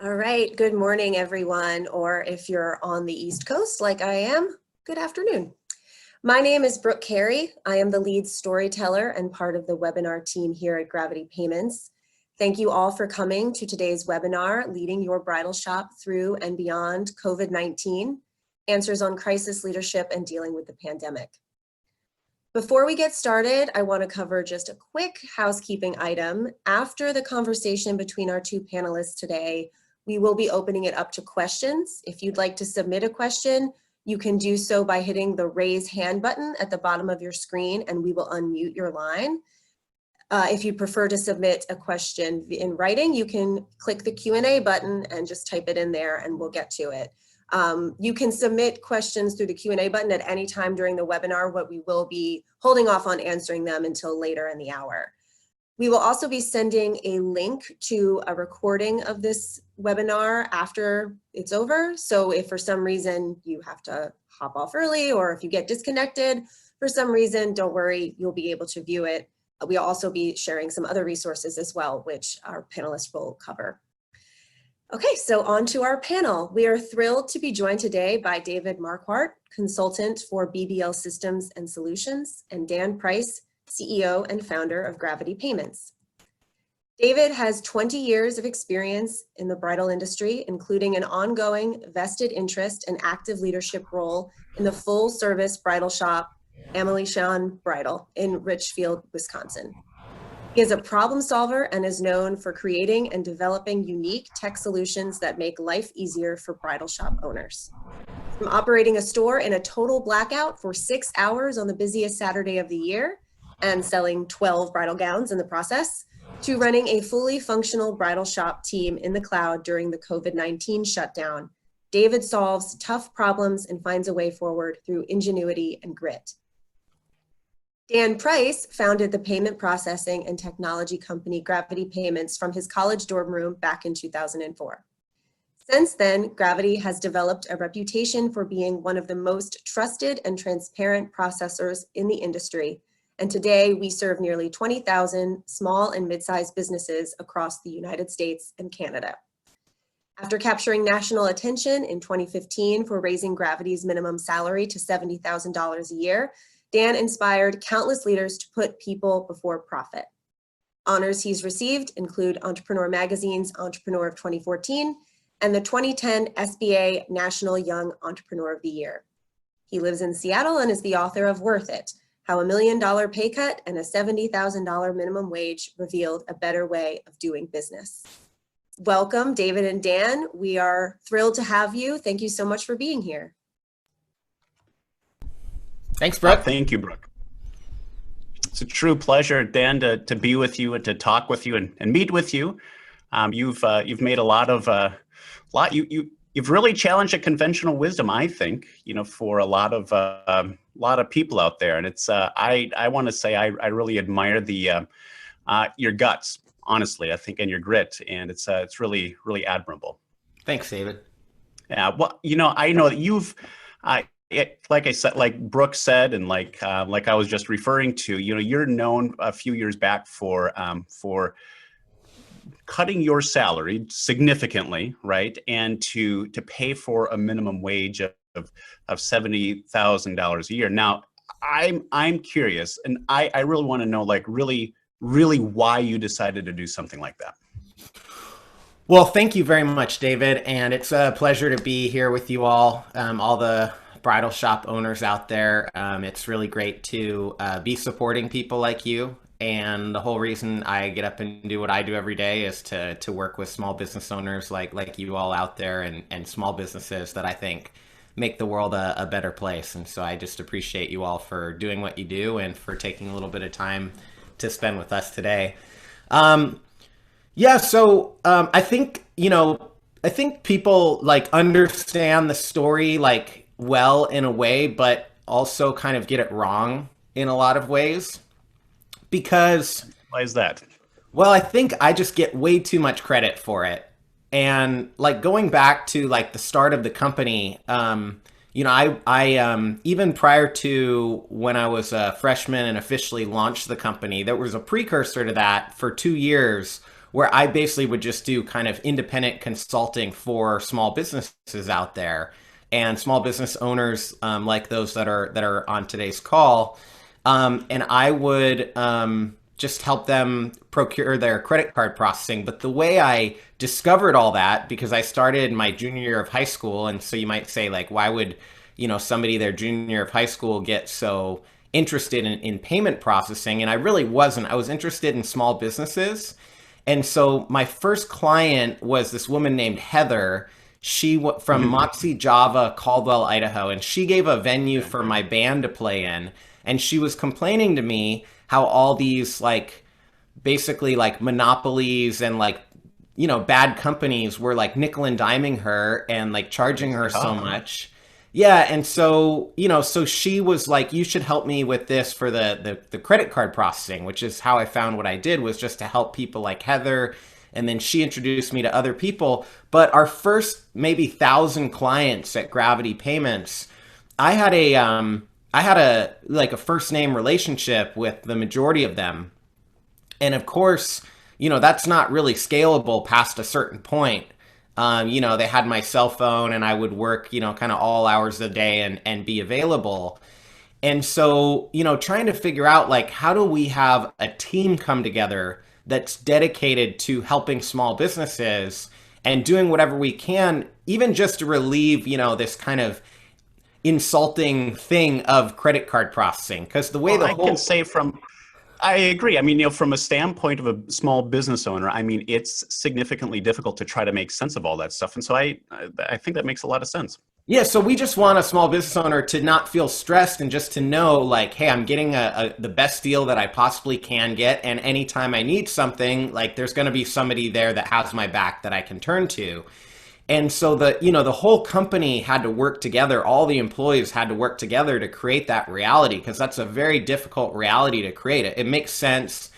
All right, good morning, everyone, or if you're on the East Coast like I am, good afternoon. My name is Brooke Carey. I am the lead storyteller and part of the webinar team here at Gravity Payments. Thank you all for coming to today's webinar, Leading Your Bridal Shop Through and Beyond COVID-19, Answers on Crisis Leadership and Dealing with the Pandemic. Before we get started, I want to cover just a quick housekeeping item. After the conversation between our two panelists today, we will be opening it up to questions. If you'd like to submit a question, you can do so by hitting the raise hand button at the bottom of your screen and we will unmute your line. If you prefer to submit a question in writing, you can click the Q&A button and just type it in there and we'll get to it. You can submit questions through the Q&A button at any time during the webinar, but we will be holding off on answering them until later in the hour. We will also be sending a link to a recording of this webinar after it's over. So if for some reason you have to hop off early or if you get disconnected for some reason, don't worry, you'll be able to view it. We'll also be sharing some other resources as well, which our panelists will cover. Okay, so on to our panel. We are thrilled to be joined today by David Marquardt, consultant for BBL Systems and Solutions, and Dan Price, CEO and founder of Gravity Payments. David has 20 years of experience in the bridal industry, including an ongoing vested interest and active leadership role in the full-service bridal shop, Emily Shawn Bridal in Richfield, Wisconsin. He is a problem solver and is known for creating and developing unique tech solutions that make life easier for bridal shop owners. From operating a store in a total blackout for 6 hours on the busiest Saturday of the year and selling 12 bridal gowns in the process, to running a fully functional bridal shop team in the cloud during the COVID-19 shutdown, David solves tough problems and finds a way forward through ingenuity and grit. Dan Price founded the payment processing and technology company Gravity Payments from his college dorm room back in 2004. Since then, Gravity has developed a reputation for being one of the most trusted and transparent processors in the industry, and today we serve nearly 20,000 small and mid-sized businesses across the United States and Canada. After capturing national attention in 2015 for raising Gravity's minimum salary to $70,000 a year, Dan inspired countless leaders to put people before profit. Honors he's received include Entrepreneur Magazine's Entrepreneur of 2014 and the 2010 SBA National Young Entrepreneur of the Year. He lives in Seattle and is the author of Worth It: How a $1 Million Pay Cut and a $70,000 Minimum Wage Revealed a Better Way of Doing Business. Welcome, David and Dan. We are thrilled to have you. Thank you so much for being here. Thanks, Brooke. Thank you, Brooke. It's a true pleasure, Dan, to be with you and to talk with you and meet with you. You've made a lot of you've really challenged a conventional wisdom, I think, for a lot of people out there. And it's I want to say I really admire your guts, honestly, I think, and your grit, and it's really admirable. Thanks, David. Yeah, well, I know that you've. Like I said, like Brooke said, and like I was just referring to, you're known a few years back for cutting your salary significantly, right, and to pay for a minimum wage of $70,000 a year. Now, I'm curious, and I really want to know, like, really why you decided to do something like that. Well, thank you very much, David, and it's a pleasure to be here with you all the bridal shop owners out there. It's really great to be supporting people like you. And the whole reason I get up and do what I do every day is to work with small business owners like you all out there, and small businesses that I think make the world a better place. And so I just appreciate you all for doing what you do and for taking a little bit of time to spend with us today. So I think people like understand the story well in a way, but also kind of get it wrong in a lot of ways. Because why is that? Well, I think I just get way too much credit for it. And going back to the start of the company, I even prior to when I was a freshman and officially launched the company, there was a precursor to that for 2 years where I basically would just do kind of independent consulting for small businesses out there and small business owners like those that are on today's call. And I would just help them procure their credit card processing. But the way I discovered all that, because I started my junior year of high school, and so you might say, like, why would, somebody their junior year of high school get so interested in payment processing? And I really wasn't. I was interested in small businesses. And so my first client was this woman named Heather. From Moxie Java, Caldwell, Idaho, and she gave a venue for my band to play in. And she was complaining to me how all these basically monopolies and bad companies were nickel and diming her and charging her so much. Yeah, and so so she was like, you should help me with this for the credit card processing, which is how I found what I did, was just to help people like Heather. And then she introduced me to other people. But our first maybe 1,000 clients at Gravity Payments, I had a first name relationship with the majority of them. And of course, that's not really scalable past a certain point. They had my cell phone and I would work, kind of all hours of the day and be available. And so, trying to figure out how do we have a team come together that's dedicated to helping small businesses and doing whatever we can, even just to relieve, this kind of insulting thing of credit card processing. Because the way I can say I agree. I mean, from a standpoint of a small business owner, I mean, it's significantly difficult to try to make sense of all that stuff. And so I think that makes a lot of sense. Yeah, so we just want a small business owner to not feel stressed and just to know hey, I'm getting the best deal that I possibly can get. And anytime I need something, there's going to be somebody there that has my back that I can turn to. And so the whole company had to work together. All the employees had to work together to create that reality, because that's a very difficult reality to create. It makes sense.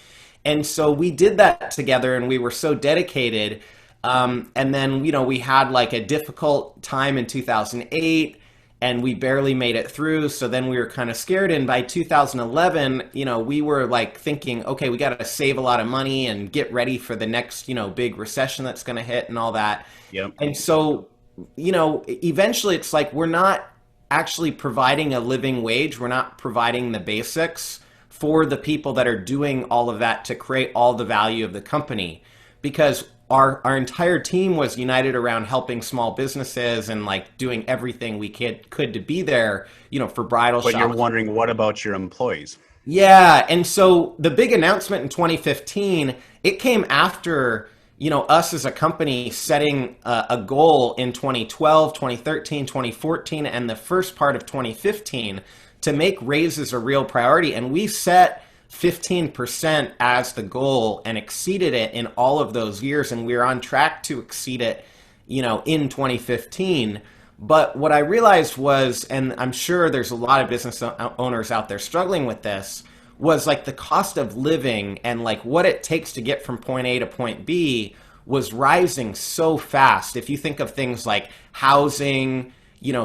And so we did that together and we were so dedicated. And then, we had a difficult time in 2008 and we barely made it through. So then we were kind of scared. And by 2011, we were thinking, okay, we got to save a lot of money and get ready for the next, big recession that's going to hit and all that. Yep. And so, eventually it's we're not actually providing a living wage. We're not providing the basics for the people that are doing all of that to create all the value of the company, because our entire team was united around helping small businesses and doing everything we could to be there, for bridal shops. But you're wondering, what about your employees? Yeah. And so the big announcement in 2015, it came after, us as a company setting a goal in 2012, 2013, 2014, and the first part of 2015 to make raises a real priority. And we set 15% as the goal and exceeded it in all of those years. And we're on track to exceed it, in 2015. But what I realized was, and I'm sure there's a lot of business owners out there struggling with this, was the cost of living and what it takes to get from point A to point B was rising so fast. If you think of things like housing,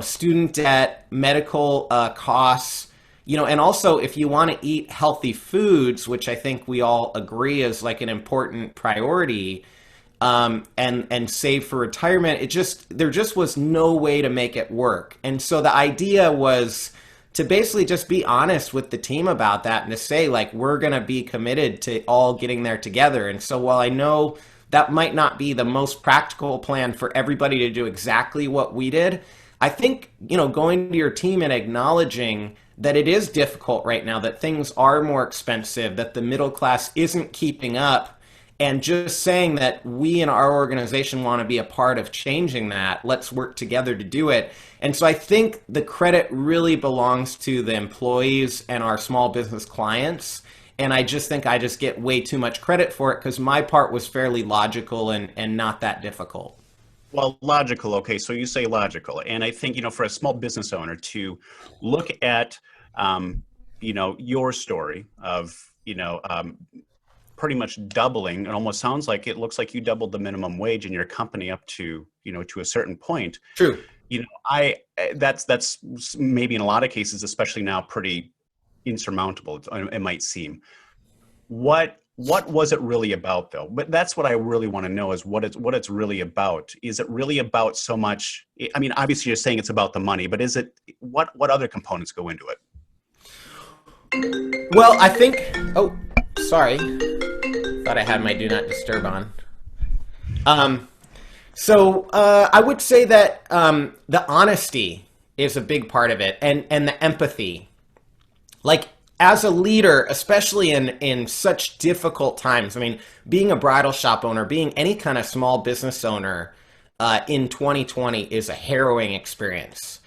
student debt, medical costs, and also if you want to eat healthy foods, which I think we all agree is an important priority, and save for retirement, there just was no way to make it work. And so the idea was to basically just be honest with the team about that and to say we're going to be committed to all getting there together. And so while I know that might not be the most practical plan for everybody to do exactly what we did, I think, going to your team and acknowledging that it is difficult right now, that things are more expensive, that the middle class isn't keeping up, and just saying that we in our organization want to be a part of changing that. Let's work together to do it. And so I think the credit really belongs to the employees and our small business clients. And I just think I just get way too much credit for it because my part was fairly logical and not that difficult. Well, logical. Okay. So you say logical. And I think, for a small business owner to look at, your story of, pretty much doubling, it almost sounds like it looks like you doubled the minimum wage in your company up to, to a certain point. True. That's maybe in a lot of cases, especially now, pretty insurmountable, it might seem. What what was it really about, though? But that's what I really want to know, is what it's really about. Is it really about so much? I mean, obviously you're saying it's about the money, but is it, what other components go into it? Well, I think, oh, sorry. Thought I had my do not disturb on. I would say that the honesty is a big part of it, and the empathy. Like, as a leader, especially in such difficult times, I mean, being a bridal shop owner, being any kind of small business owner in 2020 is a harrowing experience.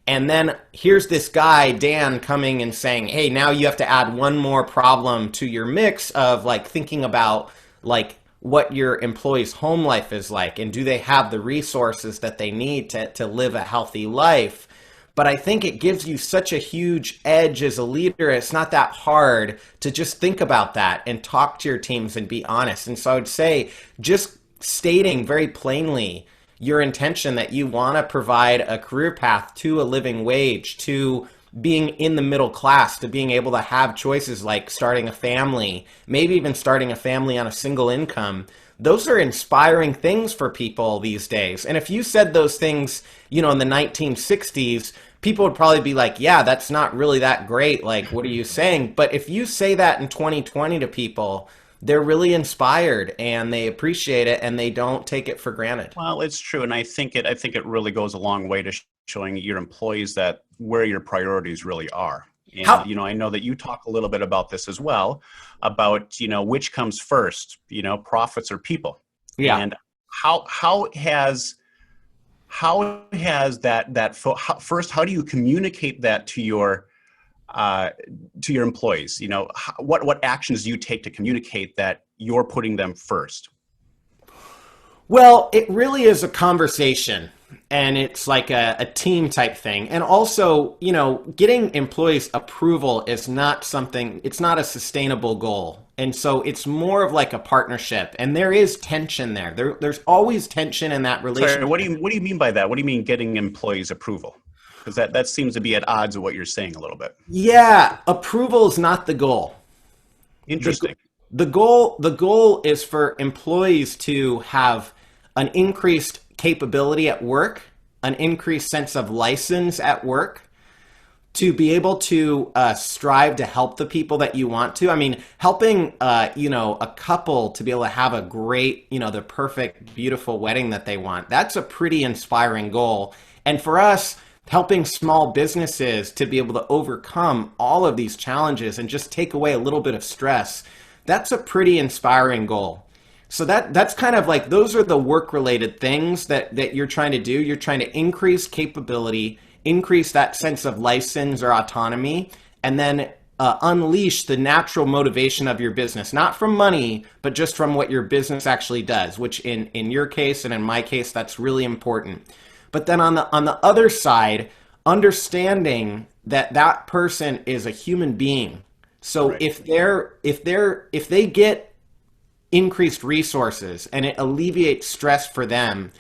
And then here's this guy, Dan, coming and saying, hey, now you have to add one more problem to your mix of like thinking about like what your employees' home life is like, and do they have the resources that they need to live a healthy life. But I think it gives you such a huge edge as a leader. It's not that hard to just think about that and talk to your teams and be honest. And so I would say just stating very plainly your intention that you want to provide a career path to a living wage, to being in the middle class, to being able to have choices like starting a family, maybe even starting a family on a single income. Those are inspiring things for people these days. And if you said those things, in the 1960s, people would probably be like, yeah, that's not really that great. Like, what are you saying? But if you say that in 2020 to people, they're really inspired and they appreciate it and they don't take it for granted. Well, it's true. And I think it really goes a long way to showing your employees that where your priorities really are. And, I know that you talk a little bit about this as well, about, which comes first, profits or people. Yeah. And how has that first, how do you communicate that to your employees? What actions do you take to communicate that you're putting them first? Well, it really is a conversation, and it's like a team type thing. And also, getting employees' approval is not something, it's not a sustainable goal. And so it's more of like a partnership, and there is tension there. There's always tension in that relationship. Sorry, what do you mean by that? What do you mean getting employees' approval? Because that seems to be at odds with what you're saying a little bit. Yeah, approval is not the goal. Interesting. The goal is for employees to have an increased capability at work, an increased sense of license at work, to be able to strive to help the people that you want to. I mean, helping a couple to be able to have a great, the perfect, beautiful wedding that they want. That's a pretty inspiring goal. And for us, helping small businesses to be able to overcome all of these challenges and just take away a little bit of stress, that's a pretty inspiring goal. So that's kind of like, those are the work-related things that you're trying to do. You're trying to increase capability, increase that sense of license or autonomy, and then unleash the natural motivation of your business, not from money, but just from what your business actually does, which in your case and in my case, that's really important. But then on the other side, understanding that person is a human being. So right. if they get increased resources and it alleviates stress for them,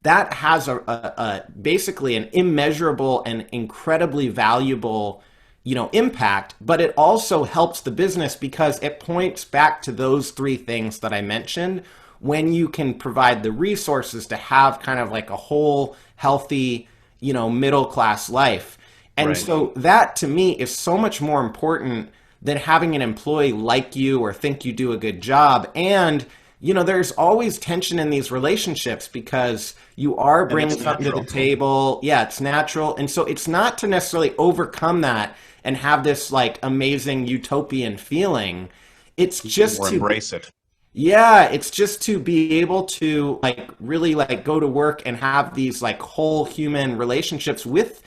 that has a basically an immeasurable and incredibly valuable impact. But it also helps the business because it points back to those three things that I mentioned. When you can provide the resources to have kind of like a whole healthy middle class life. And right. So that to me is so much more important than having an employee like you or think you do a good job. And, there's always tension in these relationships because you are bringing something to the table. Yeah, it's natural. And so it's not to necessarily overcome that and have this like amazing utopian feeling. It's just to embrace it. Yeah, it's just to be able to like really like go to work and have these like whole human relationships with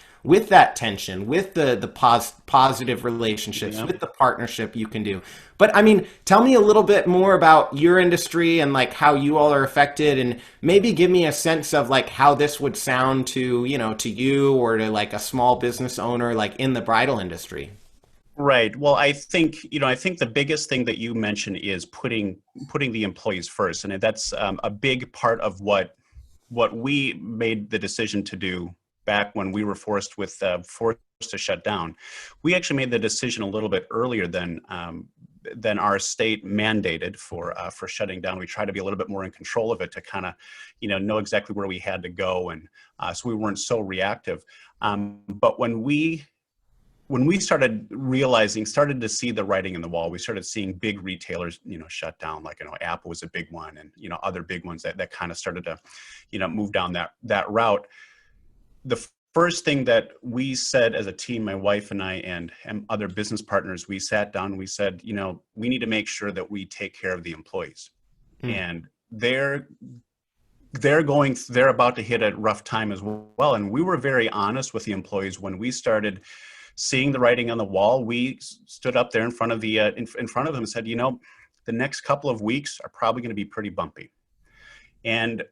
that tension, with the positive relationships, with the partnership you can do. But I mean, tell me a little bit more about your industry and like how you all are affected, and maybe give me a sense of like how this would sound to you or to like a small business owner like in the bridal industry. Right. Well, I think the biggest thing that you mentioned is putting the employees first, and that's a big part of what we made the decision to do back when we were forced to shut down. We actually made the decision a little bit earlier than than our state mandated for shutting down. We try to be a little bit more in control of it to kind of, know exactly where we had to go, and so we weren't so reactive. But when we started to see the writing in the wall, we started seeing big retailers, shut down, like, Apple was a big one, and, other big ones that kind of started to, move down that route. The first thing that we said as a team, my wife and I and other business partners, we sat down and we said, we need to make sure that we take care of the employees. And they're about to hit a rough time as well. And we were very honest with the employees when we started seeing the writing on the wall. We stood up there in front of in front of them and said, the next couple of weeks are probably going to be pretty bumpy, and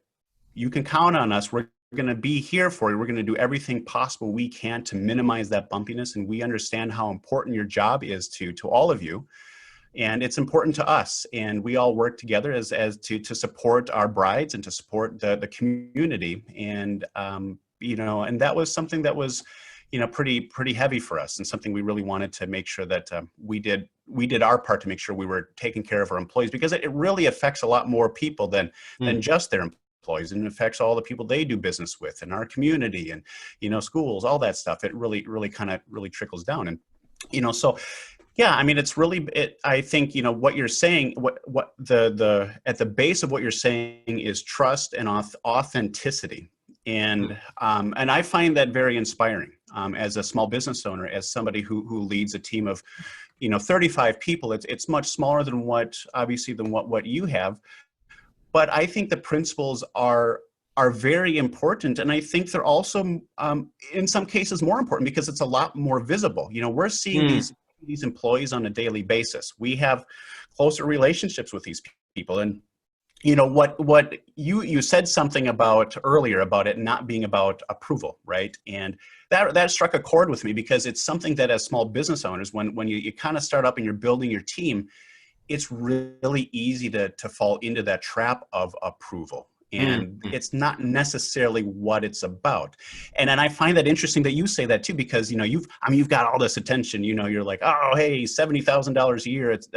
you can count on us. We're going to be here for you. We're going to do everything possible we can to minimize that bumpiness, and we understand how important your job is to all of you, and it's important to us. And we all work together as to support our brides and to support the community. And and that was something that was pretty heavy for us, and something we really wanted to make sure that we did our part to make sure we were taking care of our employees, because it really affects a lot more people than just their employees, and it affects all the people they do business with in our community, and schools, all that stuff. It really kind of trickles down. And so yeah, I mean, it's really, I think, what you're saying, what the at the base of what you're saying is trust and authenticity. And I find that very inspiring as a small business owner, as somebody who leads a team of, 35 people. It's much smaller than what you have. But I think the principles are very important. And I think they're also, in some cases, more important because it's a lot more visible. We're seeing these employees on a daily basis. We have closer relationships with these people. And what you said something about earlier about it not being about approval, right? And that struck a chord with me, because it's something that as small business owners, when you kind of start up and you're building your team, it's really easy to fall into that trap of approval. And it's not necessarily what it's about. And I find that interesting that you say that too, because you've got all this attention. You're like, oh, hey, $70,000 a year, it's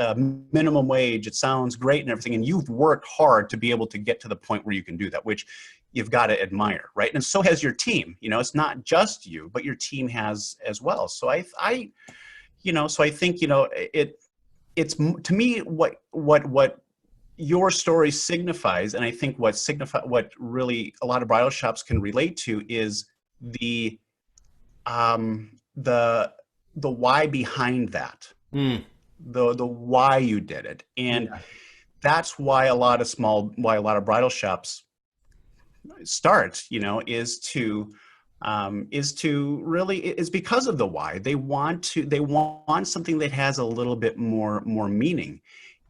minimum wage, it sounds great and everything, and you've worked hard to be able to get to the point where you can do that, which you've got to admire, right? And so has your team. It's not just you, but your team has as well. So I think it's to me what your story signifies, and I think what really a lot of bridal shops can relate to is the why behind that, the why you did it, and that's why a lot of bridal shops start. Is because of the why. They want something that has a little bit more meaning.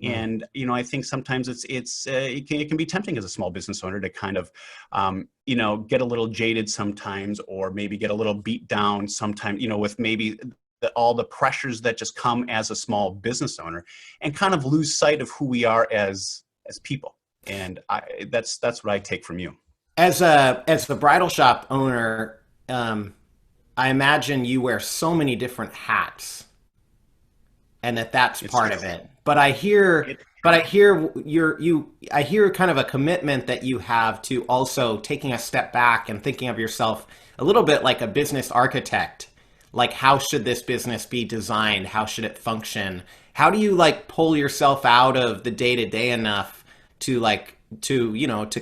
And I think sometimes it can be tempting as a small business owner to kind of get a little jaded sometimes, or maybe get a little beat down sometimes, with maybe all the pressures that just come as a small business owner, and kind of lose sight of who we are as people. And that's what I take from you. As the bridal shop owner, I imagine you wear so many different hats, and that's part of it. But I hear kind of a commitment that you have to also taking a step back and thinking of yourself a little bit like a business architect. Like, how should this business be designed? How should it function? How do you pull yourself out of the day-to-day enough to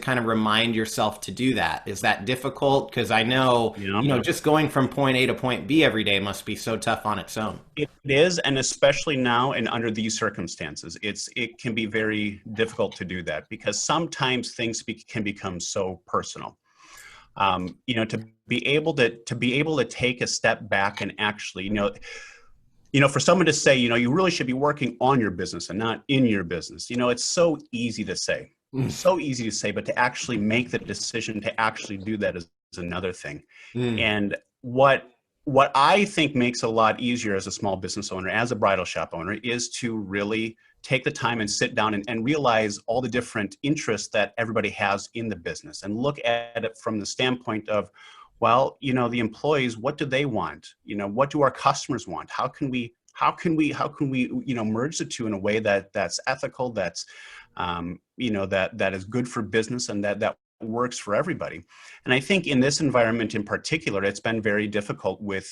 kind of remind yourself to do that? Is that difficult? Because I know, just going from point A to point B every day must be so tough on its own. It is, and especially now and under these circumstances, it can be very difficult to do that, because sometimes things can become so personal. To be able to take a step back and actually, for someone to say, you really should be working on your business and not in your business. It's so easy to say. So easy to say, but to actually make the decision to actually do that is another thing. And what I think makes it a lot easier as a small business owner, as a bridal shop owner, is to really take the time and sit down and realize all the different interests that everybody has in the business, and look at it from the standpoint of, well, the employees, what do they want? What do our customers want? How can we how can we merge the two in a way that's ethical, that's that is good for business, and that works for everybody. And I think in this environment in particular, it's been very difficult with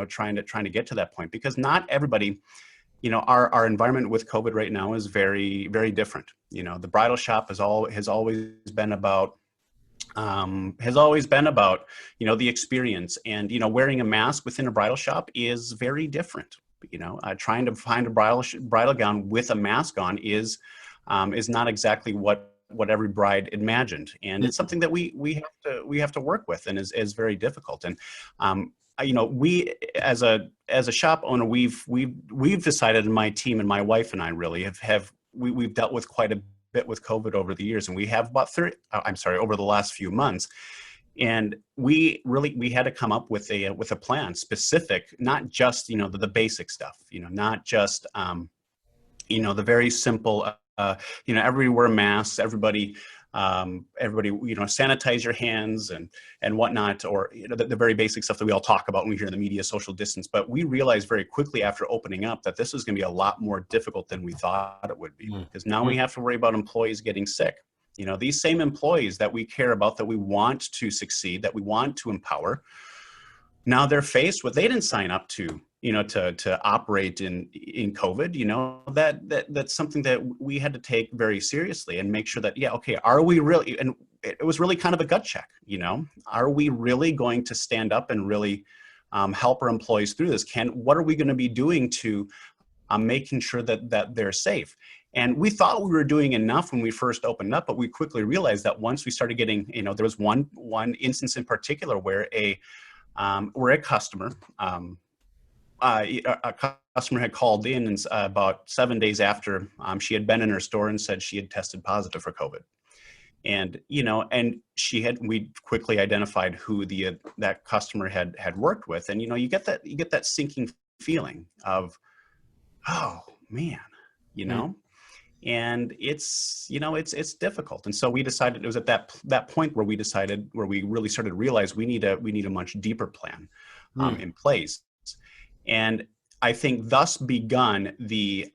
trying to get to that point, because not everybody, our environment with COVID right now is very, very different. The bridal shop has always been about the experience, and wearing a mask within a bridal shop is very different. Trying to find a bridal gown with a mask on is not exactly what every bride imagined, and it's something that we have to work with, and is very difficult. And we as a shop owner, we've decided, and my team and my wife and I really we've dealt with quite a bit with COVID over the years, and we have over the last few months. And we had to come up with a plan specific, not just the basic stuff, not just the very simple everybody wear masks, everybody sanitize your hands and whatnot, or the very basic stuff that we all talk about when we hear in the media, social distance. But we realized very quickly after opening up that this was going to be a lot more difficult than we thought it would be, because now we have to worry about employees getting sick. These same employees that we care about, that we want to succeed, that we want to empower, now they're faced with, they didn't sign up to operate in COVID. That's something that we had to take very seriously and make sure that, are we really, and it was really kind of a gut check, are we really going to stand up and really help our employees through this? What are we going to be doing to making sure that they're safe? And we thought we were doing enough when we first opened up, but we quickly realized that once we started getting, there was one instance in particular where a customer, a customer had called in and about 7 days after she had been in her store and said she had tested positive for COVID. And, we quickly identified who that customer had worked with. And, you get that sinking feeling of, oh man, and it's difficult. And so we decided, it was at that point where we really started to realize we need a much deeper plan in place. And I think thus begun the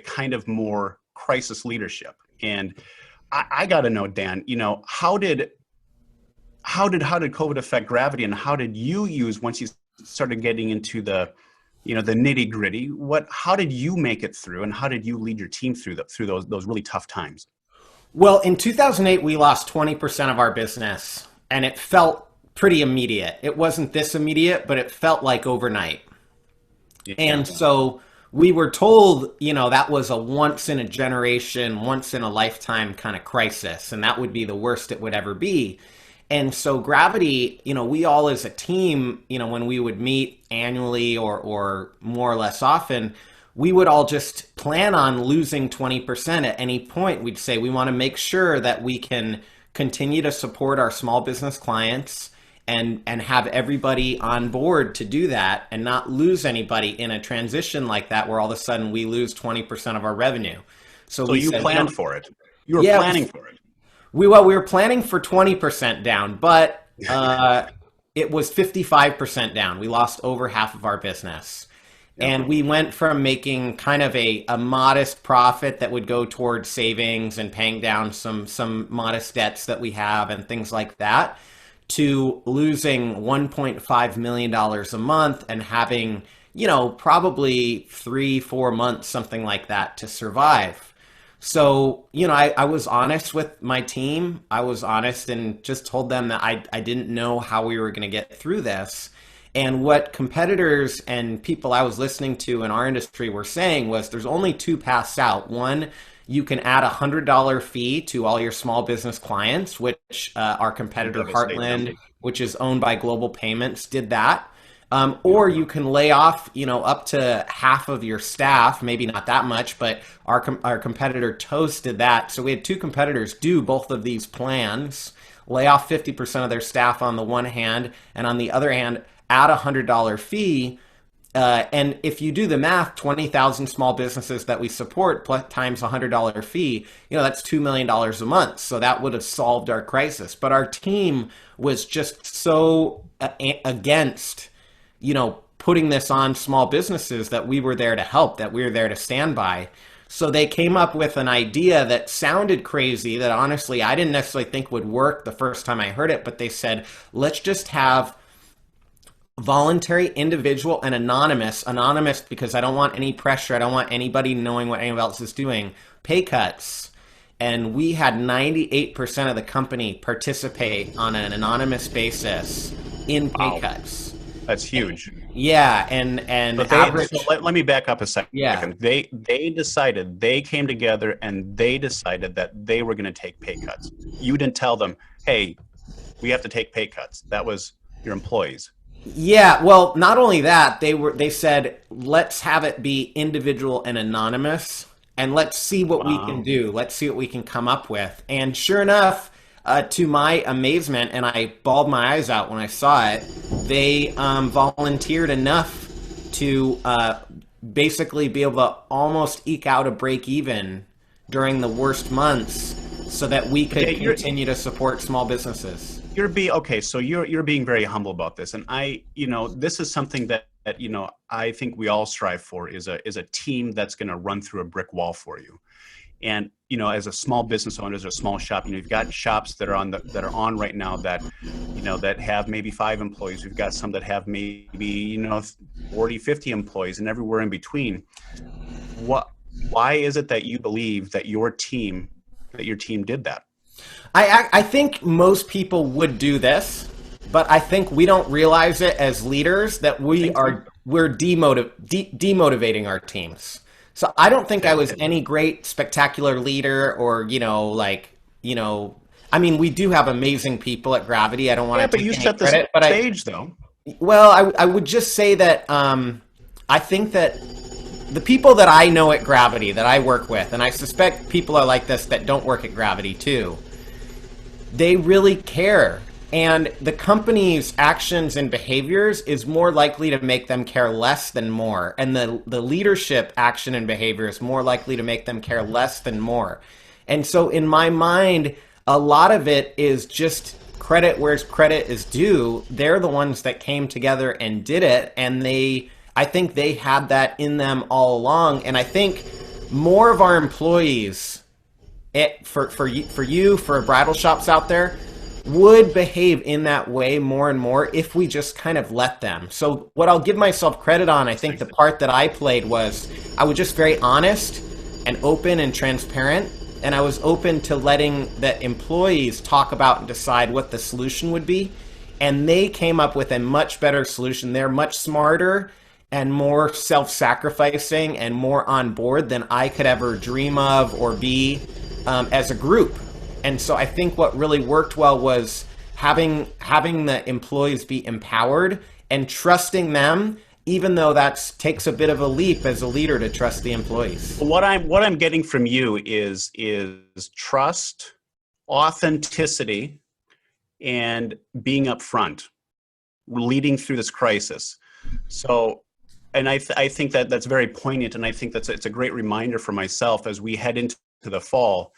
kind of more crisis leadership. And I got to know, Dan, how did COVID affect Gravity, and how did you use, once you started getting into the nitty gritty, how did you make it through, and how did you lead your team through those really tough times? Well, in 2008, we lost 20% of our business, and it felt pretty immediate. It wasn't this immediate, but it felt like overnight. Yeah. And so we were told, that was a once in a generation, once in a lifetime kind of crisis, and that would be the worst it would ever be. And so Gravity, we all as a team, when we would meet annually or more or less often, we would all just plan on losing 20% at any point. We'd say we want to make sure that we can continue to support our small business clients and have everybody on board to do that, and not lose anybody in a transition like that where all of a sudden we lose 20% of our revenue. So you planned for it. You were planning for it. We were planning for 20% down, but it was 55% down. We lost over half of our business. And we went from making kind of a modest profit that would go towards savings and paying down some modest debts that we have and things like that, to losing $1.5 million a month and having, probably 3-4 months, something like that, to survive. So, I was honest with my team. I was honest and just told them that I didn't know how we were going to get through this. And what competitors and people I was listening to in our industry were saying was there's only two paths out. One, you can add a $100 fee to all your small business clients, which our competitor Heartland, which is owned by Global Payments, did that. Or you can lay off, up to half of your staff, maybe not that much, but our competitor Toast did that. So we had two competitors do both of these plans, lay off 50% of their staff on the one hand, and on the other hand, add a $100 fee. And if you do the math, 20,000 small businesses that we support times $100 fee, that's $2 million a month. So that would have solved our crisis. But our team was just so against, putting this on small businesses that we were there to help, that we were there to stand by. So they came up with an idea that sounded crazy, that honestly I didn't necessarily think would work the first time I heard it, but they said, let's just have voluntary, individual, and anonymous. Anonymous because I don't want any pressure. I don't want anybody knowing what anyone else is doing. Pay cuts. And we had 98% of the company participate on an anonymous basis in pay cuts. That's huge. Yeah, and But average. so let me back up a second. Yeah. They decided, they came together and they decided that they were going to take pay cuts. You didn't tell them, hey, we have to take pay cuts. That was your employees. Yeah, well, not only that, they said, let's have it be individual and anonymous, and let's see what we can do. Let's see what we can come up with. And sure enough, to my amazement, and I bawled my eyes out when I saw it, they volunteered enough to basically be able to almost eke out a break even during the worst months so that we could continue to support small businesses. So you're being very humble about this. And this is something that I think we all strive for is a team that's going to run through a brick wall for you. And, as a small business owner, as a small shop, you've got shops that are on right now that, that have maybe 5 employees. We've got some that have maybe, 40, 50 employees and everywhere in between. Why is it that you believe that your team did that? I think most people would do this, but I think we don't realize it as leaders that we're demotivating our teams. So I don't think I was any great spectacular leader or, we do have amazing people at Gravity. I don't want to but take you any set the credit, stage though. Well, I would just say that I think that the people that I know at Gravity that I work with, and I suspect people are like this that don't work at Gravity too, they really care. And the company's actions and behaviors is more likely to make them care less than more. And the leadership action and behavior is more likely to make them care less than more. And so in my mind, a lot of it is just credit where credit is due. They're the ones that came together and did it. And I think they had that in them all along. And I think more of our employees, for bridal shops out there, would behave in that way more and more if we just kind of let them. So what I'll give myself credit on, I think the part that I played was I was just very honest and open and transparent. And I was open to letting the employees talk about and decide what the solution would be. And they came up with a much better solution. They're much smarter and more self-sacrificing and more on board than I could ever dream of or be as a group. And so I think what really worked well was having the employees be empowered and trusting them, even though that takes a bit of a leap as a leader to trust the employees. What I'm getting from you is trust, authenticity, and being upfront, leading through this crisis. So, and I think that that's very poignant, and I think it's a great reminder for myself as we head into the fall.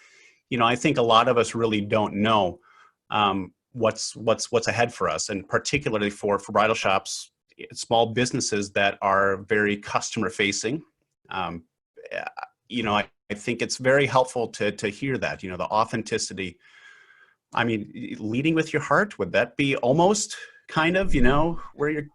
I think a lot of us really don't know what's ahead for us, and particularly for bridal shops, small businesses that are very customer facing. I think it's very helpful to hear that, the authenticity. I mean, leading with your heart, would that be almost kind of, where you're?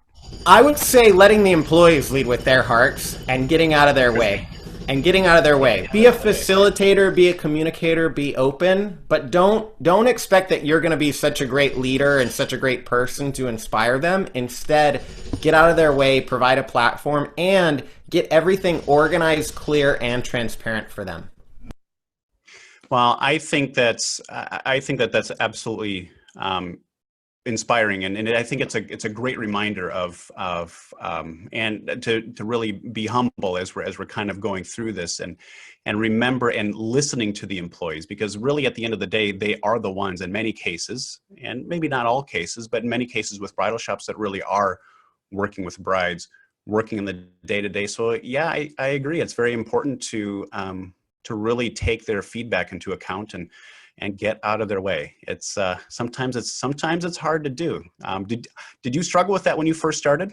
I would say letting the employees lead with their hearts and getting out of their way. Be a facilitator, be a communicator, be open, but don't expect that you're going to be such a great leader and such a great person to inspire them. Instead, get out of their way, provide a platform, and get everything organized, clear, and transparent for them. Well, I think that's absolutely inspiring, and I think it's a great reminder of and to really be humble as we're kind of going through this, and remember and listening to the employees, because really at the end of the day, they are the ones in many cases, and maybe not all cases, but in many cases with bridal shops that really are working with brides, working in the day-to-day. So yeah, I agree. It's very important to really take their feedback into account and get out of their way. It's sometimes it's hard to do. Did you struggle with that when you first started?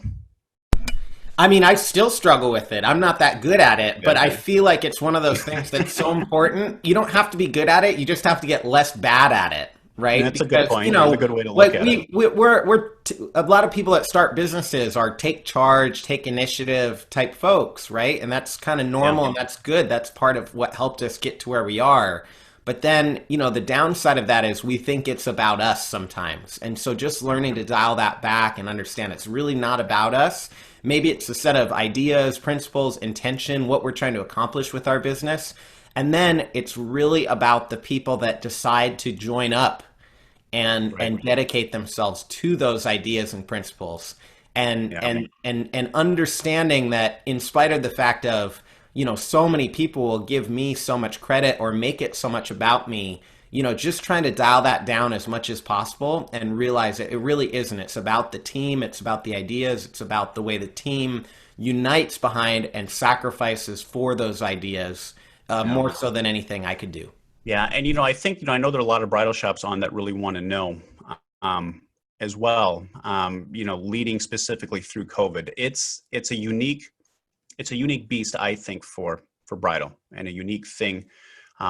I mean, I still struggle with it. I'm not that good at it, but I Okay. feel like it's one of those things that's so important. You don't have to be good at it. You just have to get less bad at it, right? That's a good Because, point. That's a good way to look like at it. a lot of people that start businesses are take charge, take initiative type folks, right? And that's kind of Yeah. normal and that's good. That's part of what helped us get to where we are. But then, the downside of that is we think it's about us sometimes. And so just learning to dial that back and understand it's really not about us. Maybe it's a set of ideas, principles, intention, what we're trying to accomplish with our business. And then it's really about the people that decide to join up and dedicate themselves to those ideas and principles. And Yeah. and understanding that in spite of the fact of, so many people will give me so much credit or make it so much about me, just trying to dial that down as much as possible and realize that it really isn't. It's about the team. It's about the ideas. It's about the way the team unites behind and sacrifices for those ideas, more so than anything I could do. Yeah, and I think I know there are a lot of bridal shops on that really want to know as well. Leading specifically through COVID, it's a unique beast, I think, for bridal, and a unique thing,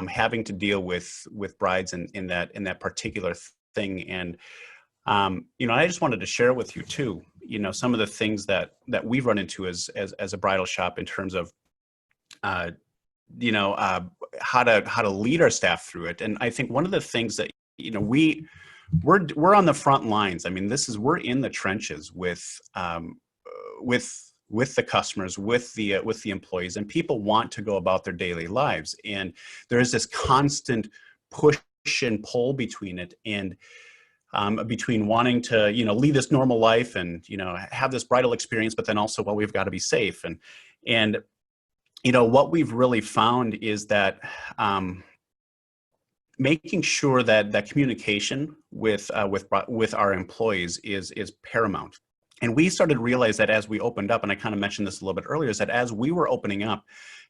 having to deal with brides in that particular thing. And I just wanted to share with you too, some of the things that we've run into as a bridal shop in terms of how to lead our staff through it. And I think one of the things that we're on the front lines. I mean, we're in the trenches with the customers, with the employees, and people want to go about their daily lives. And there is this constant push and pull between it, and between wanting to lead this normal life and have this bridal experience, but then also, well, we've got to be safe. And what we've really found is that making sure that communication with our employees is paramount. And we started to realize that as we opened up, and I kind of mentioned this a little bit earlier, is that as we were opening up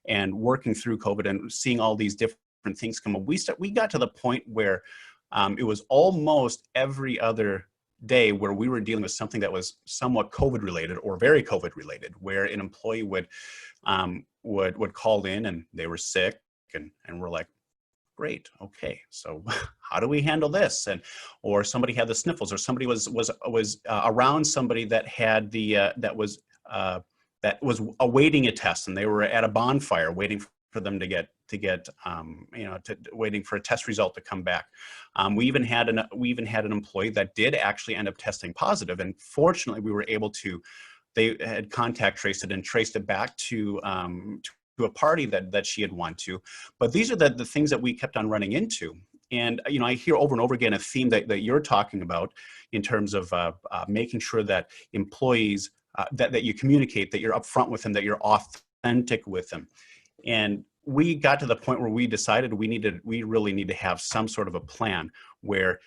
and working through COVID and seeing all these different things come up, we got to the point where it was almost every other day where we were dealing with something that was somewhat COVID related or very COVID related, where an employee would call in and they were sick, and we're like, great, okay, so how do we handle this? Or somebody had the sniffles, or somebody was around somebody that had that was awaiting a test, and they were at a bonfire waiting for them to get waiting for a test result to come back. We even had an employee that did actually end up testing positive, and fortunately we were able to. They had contact traced it and traced it back to a party that she had went to. But these are the things that we kept on running into. And I hear over and over again a theme that you're talking about in terms of making sure that employees that you communicate, that you're upfront with them, that you're authentic with them. And we got to the point where we decided we really need to have some sort of a plan where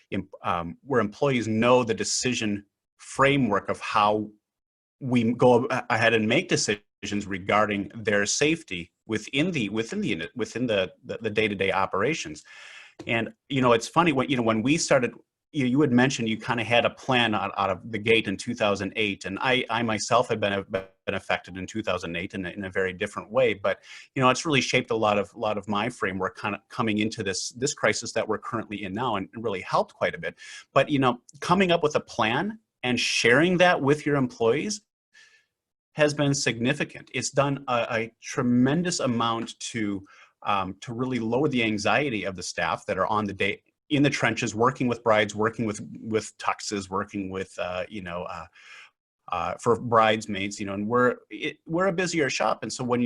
employees know the decision framework of how we go ahead and make decisions regarding their safety within the day-to-day operations. And it's funny when we started. You had mentioned you kind of had a plan out of the gate in 2008, and I myself had been affected in 2008 in a very different way. But it's really shaped a lot of my framework kind of coming into this crisis that we're currently in now, and really helped quite a bit. But coming up with a plan and sharing that with your employees has been significant. It's done a tremendous amount to really lower the anxiety of the staff that are on the day in the trenches, working with brides, working with tuxes, working with for bridesmaids. And we're a busier shop, and so when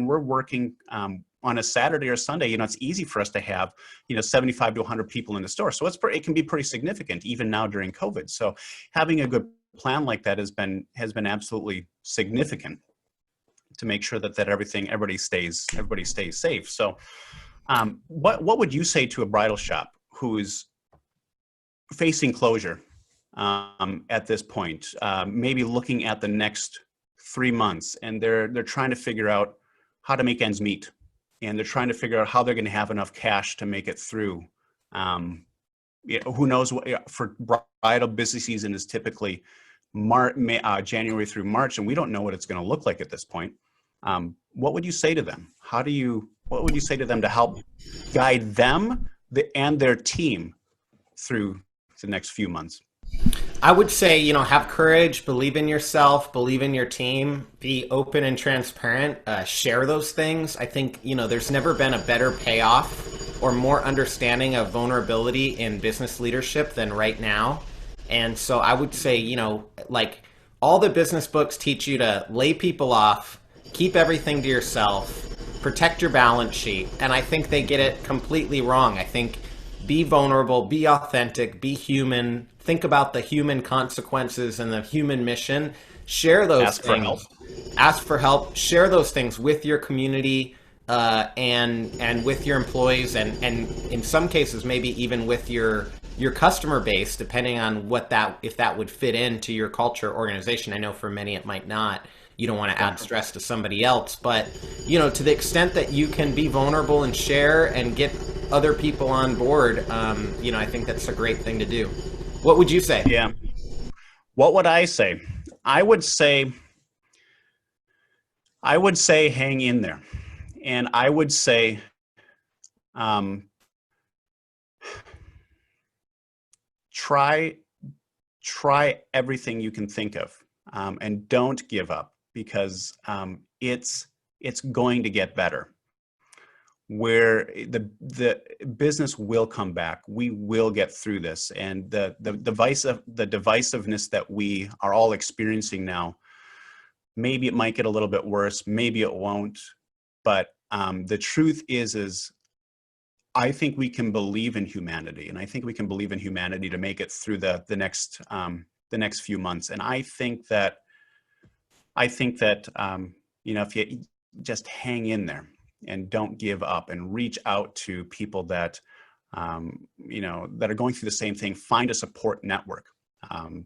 we're working on a Saturday or Sunday, it's easy for us to have 75 to 100 people in the store. So it can be pretty significant even now during COVID. So having a good plan like that has been absolutely significant to make sure that everybody stays safe. So what would you say to a bridal shop who is facing closure at this point, maybe looking at the next 3 months, and they're trying to figure out how to make ends meet, and they're trying to figure out how they're going to have enough cash to make it through? Who knows what, for bridal busy season is typically January through March, and we don't know what it's going to look like at this point. What would you say to them? What would you say to them to help guide them and their team through the next few months? I would say, have courage, believe in yourself, believe in your team, be open and transparent, share those things. I think, there's never been a better payoff or more understanding of vulnerability in business leadership than right now. And so I would say, like all the business books teach you to lay people off, keep everything to yourself, protect your balance sheet. And I think they get it completely wrong. I think be vulnerable, be authentic, be human, think about the human consequences and the human mission, share those things, ask for help, share those things with your community and with your employees and in some cases maybe even with your customer base, depending on if that would fit into your culture organization. I know for many it might not. You don't want to add stress to somebody else, but to the extent that you can be vulnerable and share and get other people on board, I think that's a great thing to do. What would you say? Yeah. What would I say? I would say hang in there. And I would say, try everything you can think of, and don't give up, because it's going to get better. Where the business will come back, we will get through this, and the divisiveness that we are all experiencing now, maybe it might get a little bit worse, maybe it won't, but the truth is I think we can believe in humanity, and I think we can believe in humanity to make it through the next few months. And I think that if you just hang in there and don't give up and reach out to people that that are going through the same thing, find a support network.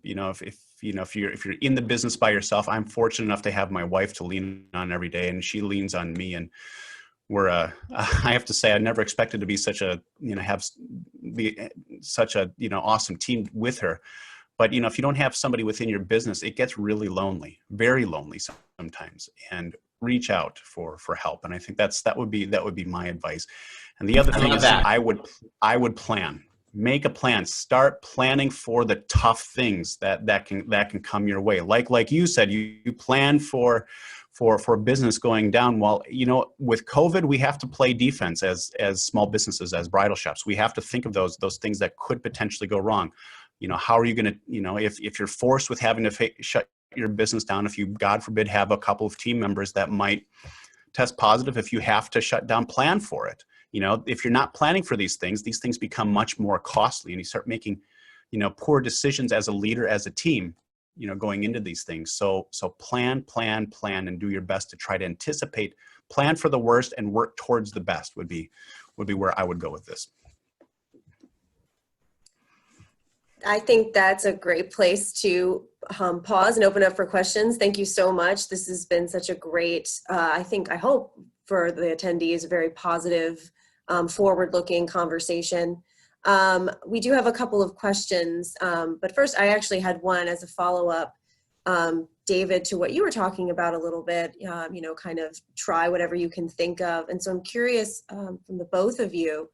If you're in the business by yourself, I'm fortunate enough to have my wife to lean on every day, and she leans on me, and we're I have to say I never expected to be such a awesome team with her. But if you don't have somebody within your business, it gets really lonely, very lonely sometimes, and reach out for help. And I think that would be my advice. And the other thing is I would plan. Make a plan. Start planning for the tough things that can come your way. Like you said, you plan for business going down. Well, with COVID, we have to play defense as small businesses, as bridal shops. We have to think of those things that could potentially go wrong. How are you going to, if you're forced with having to shut your business down, if you, God forbid, have a couple of team members that might test positive, if you have to shut down, plan for it. If you're not planning for these things become much more costly, and you start making, poor decisions as a leader, as a team, going into these things. So plan, and do your best to try to anticipate, plan for the worst and work towards the best would be where I would go with this. I think that's a great place to pause and open up for questions. Thank you so much. This has been such a great, I hope for the attendees, a very positive, forward-looking conversation. We do have a couple of questions, but first I actually had one as a follow-up, David, to what you were talking about a little bit, kind of try whatever you can think of. And so I'm curious from the both of you,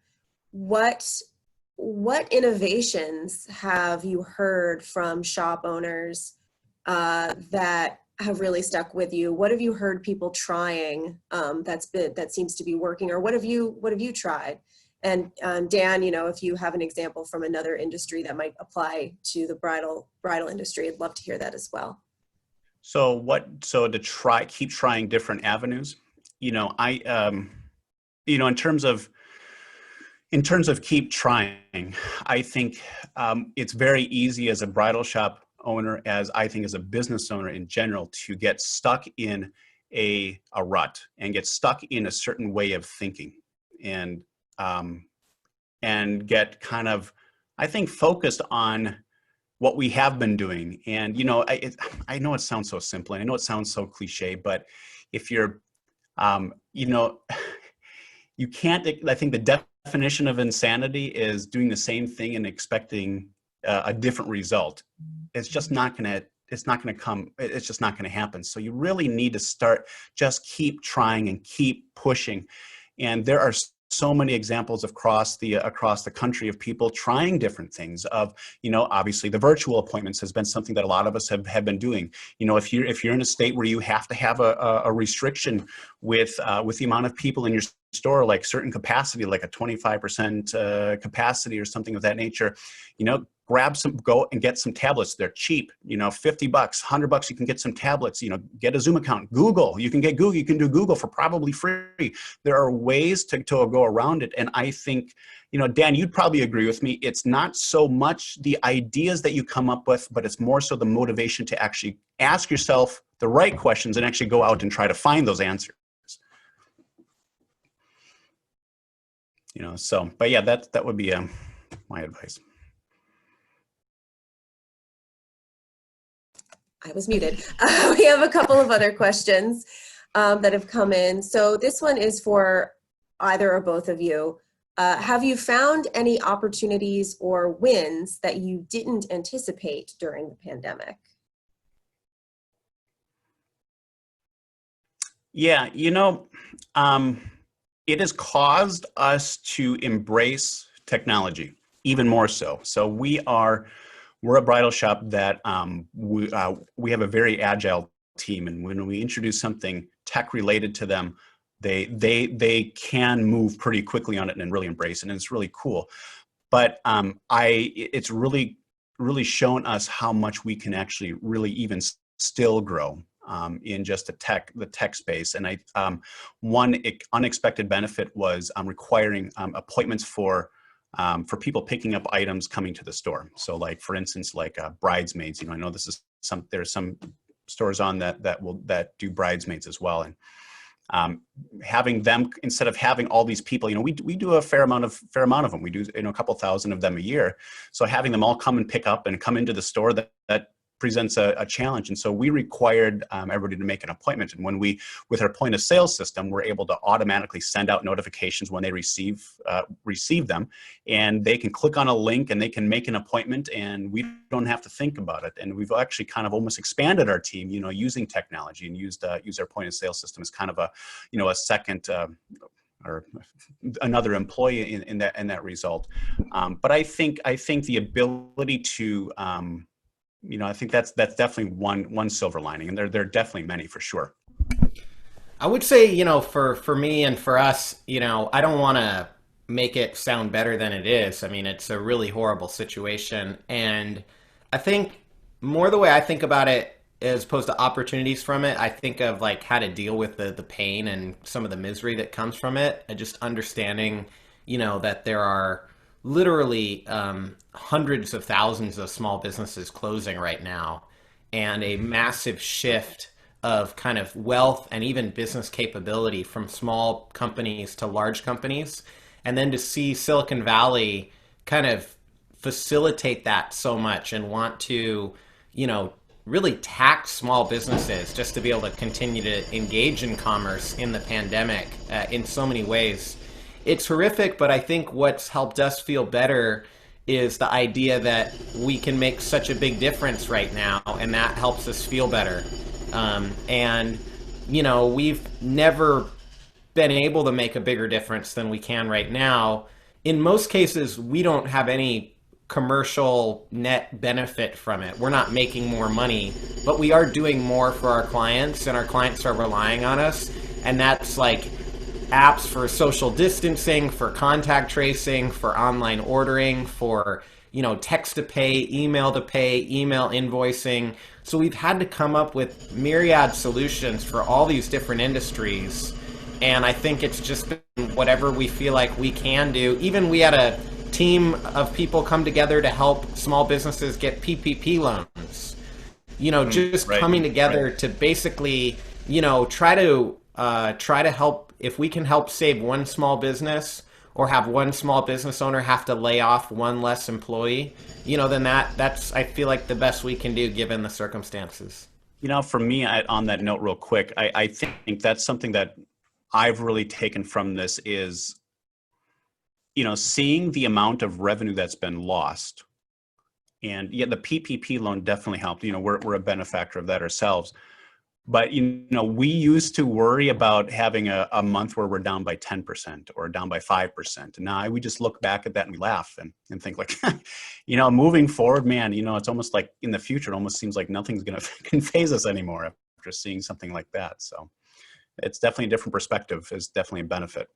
what innovations have you heard from shop owners that have really stuck with you? What have you heard people trying that seems to be working, or what have you tried? And Dan, if you have an example from another industry that might apply to the bridal industry, I'd love to hear that as well. So to keep trying different avenues, in terms of keep trying, I think it's very easy as a bridal shop owner, as I think as a business owner in general, to get stuck in a rut and get stuck in a certain way of thinking, and get kind of, I think, focused on what we have been doing. And I know it sounds so simple, and I know it sounds so cliche, but if you're you can't, I think the definition of insanity is doing the same thing and expecting a different result. It's just not going to it's not going to come, it's just not going to happen. So you really need to just keep trying and keep pushing. And there are so many examples across the country of people trying different things. Of, obviously the virtual appointments has been something that a lot of us have been doing. If you're in a state where you have to have a restriction with the amount of people in your store, like certain capacity, like a 25% capacity or something of that nature, go and get some tablets. They're cheap, $50, $100, you can get some tablets, get a Zoom account. Google, you can do Google for probably free. There are ways to go around it. And I think, Dan, you'd probably agree with me. It's not so much the ideas that you come up with, but it's more so the motivation to actually ask yourself the right questions and actually go out and try to find those answers. But yeah, that would be my advice. I was muted. We have a couple of other questions that have come in. So this one is for either or both of you. Have you found any opportunities or wins that you didn't anticipate during the pandemic? Yeah, it has caused us to embrace technology even more so. So we're a bridal shop that we have a very agile team, and when we introduce something tech related to them, they can move pretty quickly on it and really embrace it, and it's really cool. But it's really shown us how much we can actually really even still grow in just the tech space. And one unexpected benefit was requiring appointments for people picking up items coming to the store. So like, for instance, like bridesmaids, I know there's some stores on that do bridesmaids as well. And having them, instead of having all these people, we do a fair amount of them. We do, a couple thousand of them a year. So having them all come and pick up and come into the store, that presents a challenge. And so we required everybody to make an appointment. And with our point of sale system, we're able to automatically send out notifications when they receive them, and they can click on a link and they can make an appointment, and we don't have to think about it. And we've actually kind of almost expanded our team, using technology, and use our point of sale system as kind of a second or another employee in that result. But I think the ability to I think that's definitely one silver lining, and there are definitely many for sure. I would say, for me and for us, I don't want to make it sound better than it is. I mean, it's a really horrible situation. And I think more the way I think about it, as opposed to opportunities from it, I think of like how to deal with the pain and some of the misery that comes from it, and just understanding, that there are literally hundreds of thousands of small businesses closing right now, and a massive shift of kind of wealth and even business capability from small companies to large companies. And then to see Silicon Valley kind of facilitate that so much and want to, really tax small businesses just to be able to continue to engage in commerce in the pandemic in so many ways. It's horrific, but I think what's helped us feel better is the idea that we can make such a big difference right now, and that helps us feel better. We've never been able to make a bigger difference than we can right now. In most cases, we don't have any commercial net benefit from it. We're not making more money, but we are doing more for our clients, and our clients are relying on us. And that's like apps for social distancing, for contact tracing, for online ordering, for text to pay, email invoicing. So we've had to come up with myriad solutions for all these different industries. And I think it's just been whatever we feel like we can do. Even we had a team of people come together to help small businesses get PPP loans. Just right, coming together right, to basically, try to help. If we can help save one small business, or have one small business owner have to lay off one less employee, then that's, I feel like, the best we can do given the circumstances. For me, on that note real quick, I think that's something that I've really taken from this is, seeing the amount of revenue that's been lost And yeah, the PPP loan definitely helped. We're a benefactor of that ourselves. But, we used to worry about having a month where we're down by 10% or down by 5%. And now we just look back at that and we laugh and think like, moving forward, man, it's almost like in the future, it almost seems like nothing's going to phase us anymore after seeing something like that. So it's definitely a different perspective. It's definitely a benefit.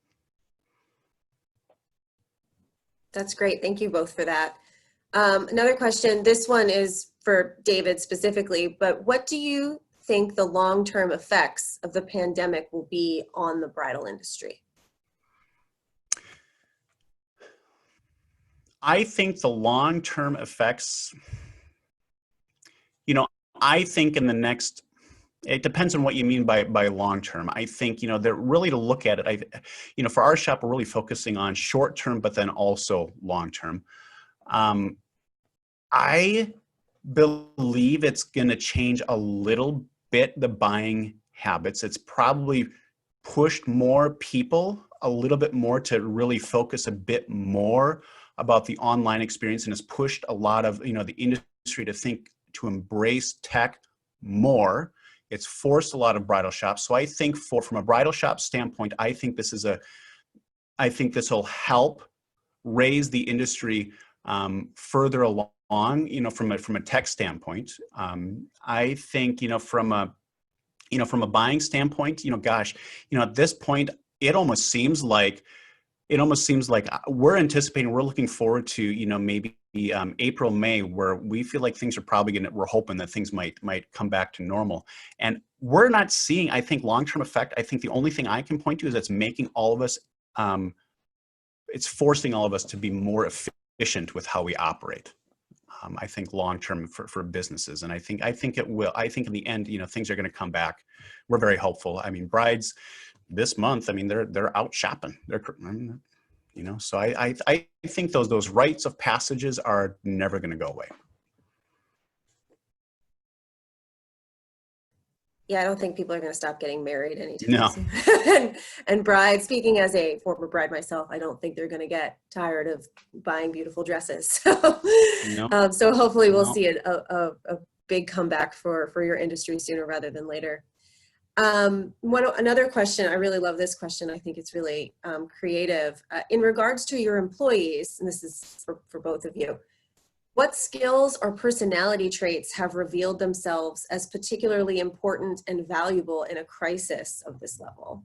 That's great. Thank you both for that. Another question, this one is for David specifically, but what do you think the long-term effects of the pandemic will be on the bridal industry? I think the long-term effects, I think in the next, it depends on what you mean by long-term. I think, they're really to look at it. For our shop, we're really focusing on short-term, but then also long-term. I believe it's going to change a little bit the buying habits. It's probably pushed more people a little bit more to really focus a bit more about the online experience, and has pushed a lot of the industry to embrace tech more. It's forced a lot of bridal shops. So I think from a bridal shop standpoint, I think this will help raise the industry further along. From a tech standpoint, I think from a buying standpoint, at this point, it almost seems like we're looking forward to maybe April, May, where we feel like things are probably we're hoping that things might come back to normal, and we're not seeing, I think, long-term effect. I think the only thing I can point to is it's making all of us, it's forcing all of us to be more efficient with how we operate. I think long-term for businesses, and I think it will. I think in the end, things are going to come back. We're very hopeful. I mean, brides this month, I mean, they're out shopping. So I think those rites of passages are never going to go away. Yeah, I don't think people are going to stop getting married anytime soon. And brides, speaking as a former bride myself, I don't think they're going to get tired of buying beautiful dresses. So hopefully we'll see a big comeback for your industry sooner rather than later. Another question, I really love this question. I think it's really creative. In regards to your employees, and this is for both of you, what skills or personality traits have revealed themselves as particularly important and valuable in a crisis of this level?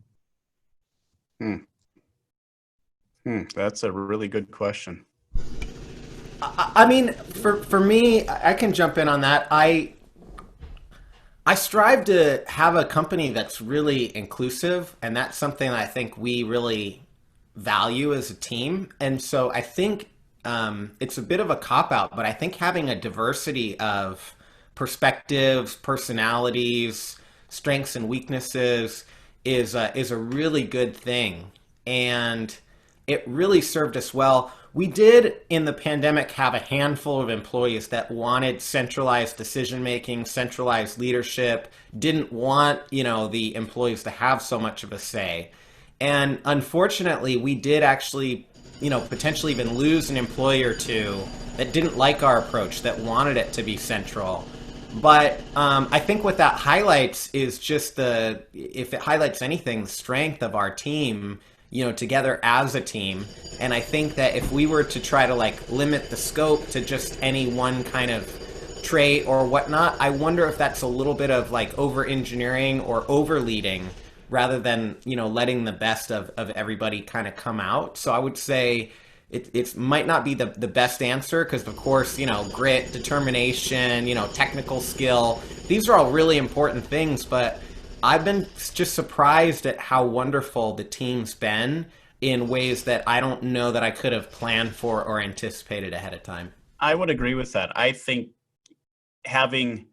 That's a really good question. I mean, for me, I can jump in on that. I strive to have a company that's really inclusive, and that's something I think we really value as a team. And so I think it's a bit of a cop-out, but I think having a diversity of perspectives, personalities, strengths and weaknesses is a really good thing. And it really served us well. We did, in the pandemic, have a handful of employees that wanted centralized decision-making, centralized leadership, didn't want, the employees to have so much of a say. And unfortunately, we did actually, potentially even lose an employee or two that didn't like our approach, that wanted it to be central. But I think what that highlights is just if it highlights anything, the strength of our team, together as a team. And I think that if we were to try to limit the scope to just any one kind of trait or whatnot, I wonder if that's a little bit of over engineering or over leading rather than, letting the best of everybody kind of come out. So I would say it might not be the best answer because, of course, grit, determination, technical skill, these are all really important things, but I've been just surprised at how wonderful the team's been in ways that I don't know that I could have planned for or anticipated ahead of time. I would agree with that. I think having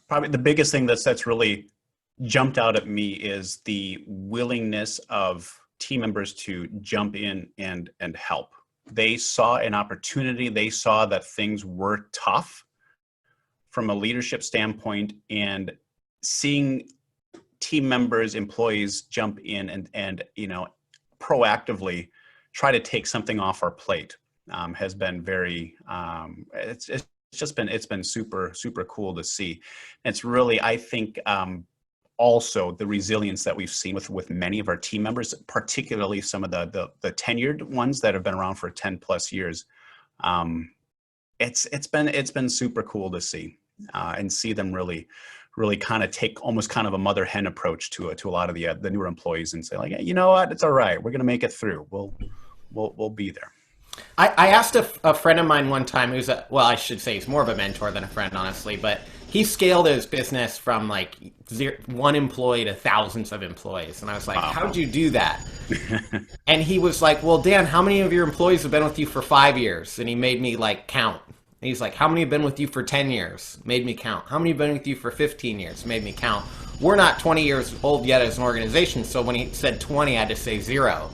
probably the biggest thing that's really jumped out at me is the willingness of team members to jump in and help. They saw an opportunity. They saw that things were tough from a leadership standpoint, and seeing team members, employees jump in and proactively try to take something off our plate. has been very, it's been super, super cool to see. It's really, I think, also the resilience that we've seen with many of our team members, particularly some of the tenured ones that have been around for 10 plus years. It's been super cool to see, and see them really kind of take almost kind of a mother hen approach to a lot of the newer employees and say like, hey, you know what, it's all right, we're gonna make it through. We'll be there. I asked a friend of mine one time who's well, I should say he's more of a mentor than a friend, honestly, but he scaled his business from like one employee to thousands of employees. And I was like, Wow. how'd you do that? And he was like, well, Dan, how many of your employees have been with you for 5 years? And he made me like count. And he's like, how many have been with you for 10 years? Made me count. How many have been with you for 15 years? Made me count. We're not 20 years old yet as an organization. So when he said 20, I had to say 0.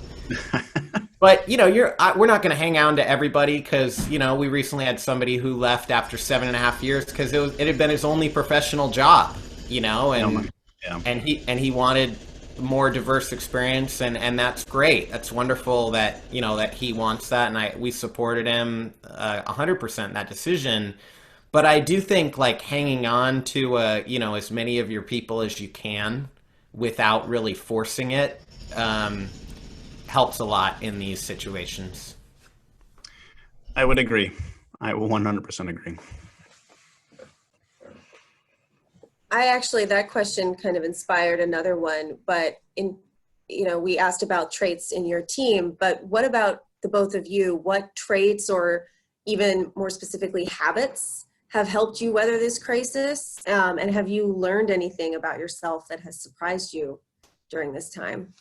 But, you know, we're not going to hang on to everybody because, you know, we recently had somebody who left after 7.5 years because it had been his only professional job, you know, and he wanted more diverse experience, and that's great. That's wonderful that, you know, that he wants that, and we supported him 100% in that decision. But I do think like hanging on to, you know, as many of your people as you can without really forcing it, helps a lot in these situations. I would agree. I will 100% agree. That question kind of inspired another one, but we asked about traits in your team, but what about the both of you? What traits, or even more specifically habits, have helped you weather this crisis? And have you learned anything about yourself that has surprised you during this time?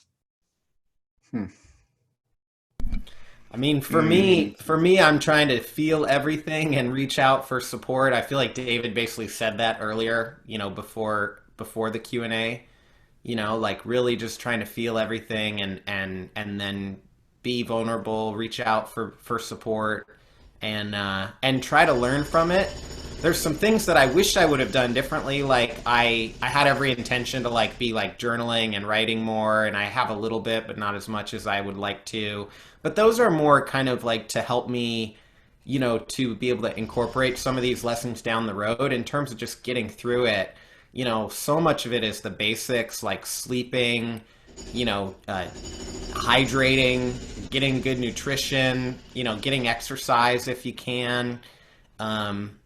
I mean, for me, I'm trying to feel everything and reach out for support. I feel like David basically said that earlier, you know, before the Q&A, you know, like really just trying to feel everything and then be vulnerable, reach out for support, and try to learn from it. There's some things that I wish I would have done differently. Like I had every intention to like be like journaling and writing more, and I have a little bit, but not as much as I would like to. But those are more kind of like to help me, you know, to be able to incorporate some of these lessons down the road. In terms of just getting through it, you know, so much of it is the basics like sleeping, you know, hydrating, getting good nutrition, you know, getting exercise if you can,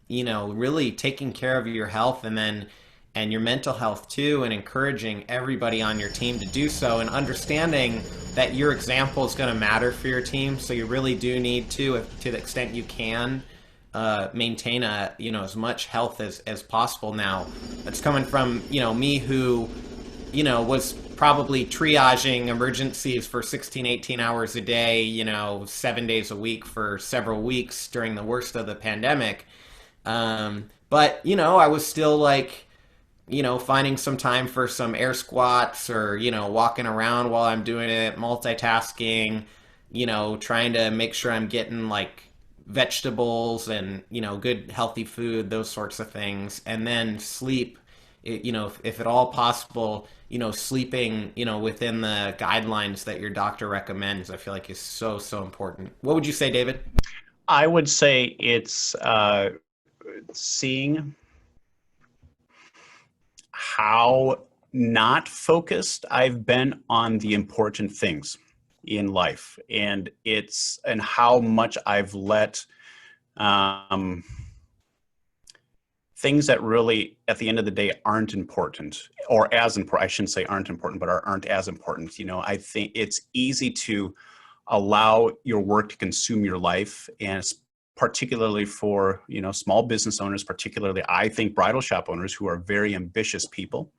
you know, really taking care of your health and your mental health too, and encouraging everybody on your team to do so, and understanding that your example is going to matter for your team. So you really do need to the extent you can, maintain you know, as much health as possible. Now, that's coming from, you know, me who, you know, was probably triaging emergencies for 16, 18 hours a day, you know, 7 days a week for several weeks during the worst of the pandemic. But, you know, I was still like, you know, finding some time for some air squats or, you know, walking around while I'm doing it, multitasking, you know, trying to make sure I'm getting like vegetables and, you know, good healthy food, those sorts of things. And then sleep, you know, if at all possible, you know, sleeping, you know, within the guidelines that your doctor recommends, I feel like is so, so important. What would you say, David? I would say it's seeing how not focused I've been on the important things in life, and how much I've let things that really at the end of the day aren't important, or as important, I shouldn't say aren't important, but aren't as important. You know, I think it's easy to allow your work to consume your life, and particularly for, you know, small business owners, particularly I think bridal shop owners who are very ambitious people.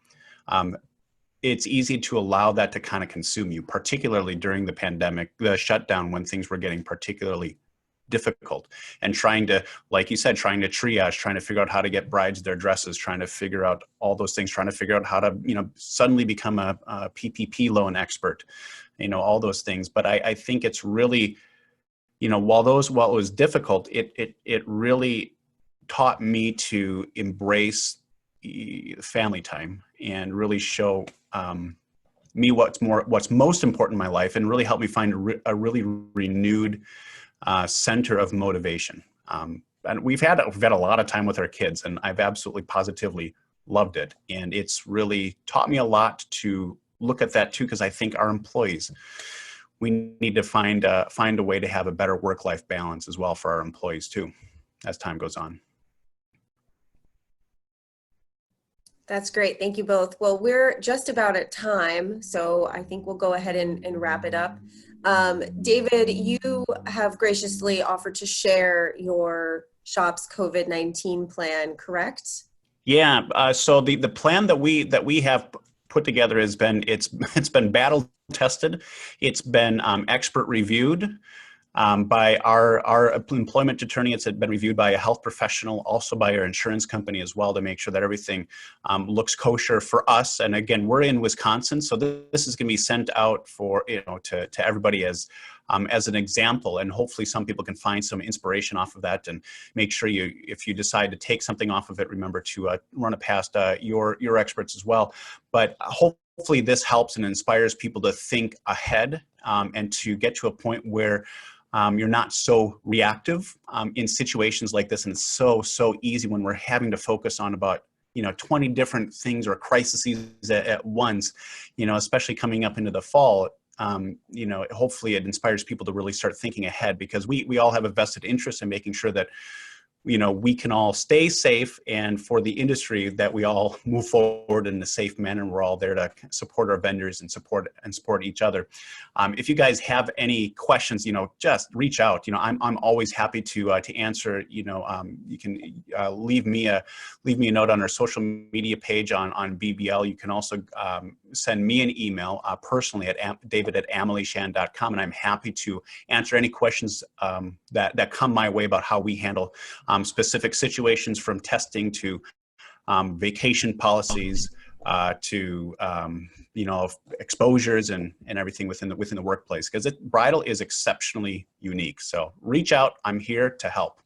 It's easy to allow that to kind of consume you, particularly during the pandemic, the shutdown, when things were getting particularly difficult, and trying to, like you said, trying to triage, trying to figure out how to get brides their dresses, trying to figure out all those things, trying to figure out how to, you know, suddenly become a PPP loan expert, you know, all those things. But I think it's really, you know, while it was difficult, it really taught me to embrace family time and really show me what's most important in my life, and really helped me find a really renewed center of motivation. And we've had a lot of time with our kids, and I've absolutely positively loved it. And it's really taught me a lot to look at that too, because I think our employees, we need to find a way to have a better work-life balance as well for our employees too, as time goes on. That's great. Thank you both. Well, we're just about at time, so I think we'll go ahead and wrap it up. David, you have graciously offered to share your shop's COVID-19 plan, correct? Yeah. So the plan that we have put together has been it's been battle tested. It's been expert reviewed by our employment attorney. It's been reviewed by a health professional, also by our insurance company as well, to make sure that everything looks kosher for us. And again, we're in Wisconsin, so this is going to be sent out for to everybody as an example, and hopefully some people can find some inspiration off of that. And make sure if you decide to take something off of it, remember to run it past your experts as well. But hopefully this helps and inspires people to think ahead and to get to a point where you're not so reactive in situations like this. And it's so easy when we're having to focus on about 20 different things or crises at once, especially coming up into the fall. Hopefully it inspires people to really start thinking ahead, because we all have a vested interest in making sure that we can all stay safe, and for the industry that we all move forward in a safe manner. We're all there to support our vendors and support each other. If you guys have any questions, just reach out. I'm always happy to answer. You can leave me a note on our social media page on BBL. You can also send me an email personally at david@amelyshan.com, and I'm happy to answer any questions that come my way about how we handle specific situations, from testing to vacation policies to exposures and everything within the workplace, because Bridal is exceptionally unique. So reach out. I'm here to help.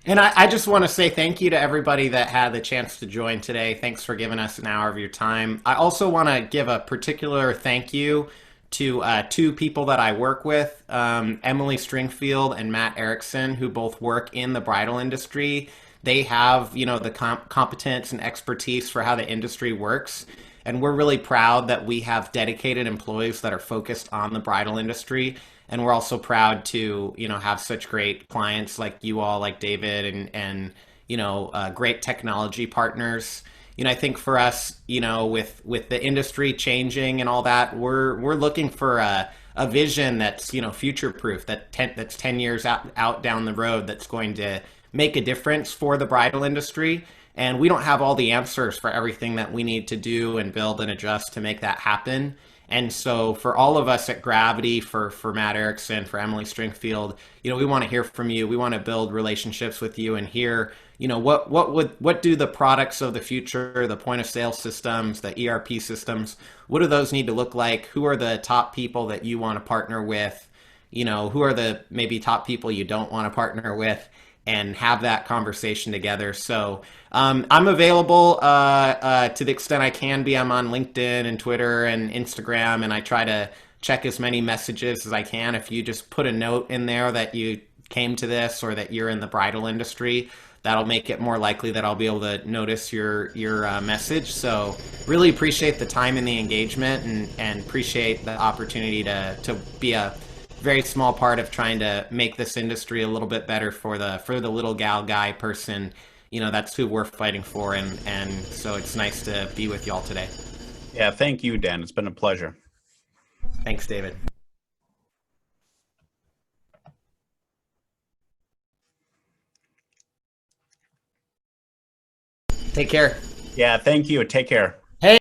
And I just want to say thank you to everybody that had the chance to join today. Thanks for giving us an hour of your time. I also want to give a particular thank you to two people that I work with, Emily Stringfield and Matt Erickson, who both work in the bridal industry. They have, the competence and expertise for how the industry works. And we're really proud that we have dedicated employees that are focused on the bridal industry. And we're also proud to, have such great clients like you all, like David, and great technology partners. I think for us, with the industry changing and all that, we're looking for a vision that's, future-proof, that's 10 years out down the road, that's going to make a difference for the bridal industry. And we don't have all the answers for everything that we need to do and build and adjust to make that happen. And so for all of us at Gravity, for Matt Erickson, for Emily Stringfield, we want to hear from you. We want to build relationships with you and hear, what do the products of the future, the point of sale systems, the ERP systems, what do those need to look like? Who are the top people that you want to partner with? Who are the maybe top people you don't want to partner with? And have that conversation together. So I'm available to the extent I can be. I'm on LinkedIn and Twitter and Instagram, and I try to check as many messages as I can. If you just put a note in there that you came to this or that you're in the bridal industry, that'll make it more likely that I'll be able to notice your message. So really appreciate the time and the engagement, and appreciate the opportunity to be a very small part of trying to make this industry a little bit better for the little guy person. That's who we're fighting for, and so it's nice to be with y'all today. Yeah, thank you, Dan. It's been a pleasure. Thanks, David. Take care. Yeah, thank you. Take care.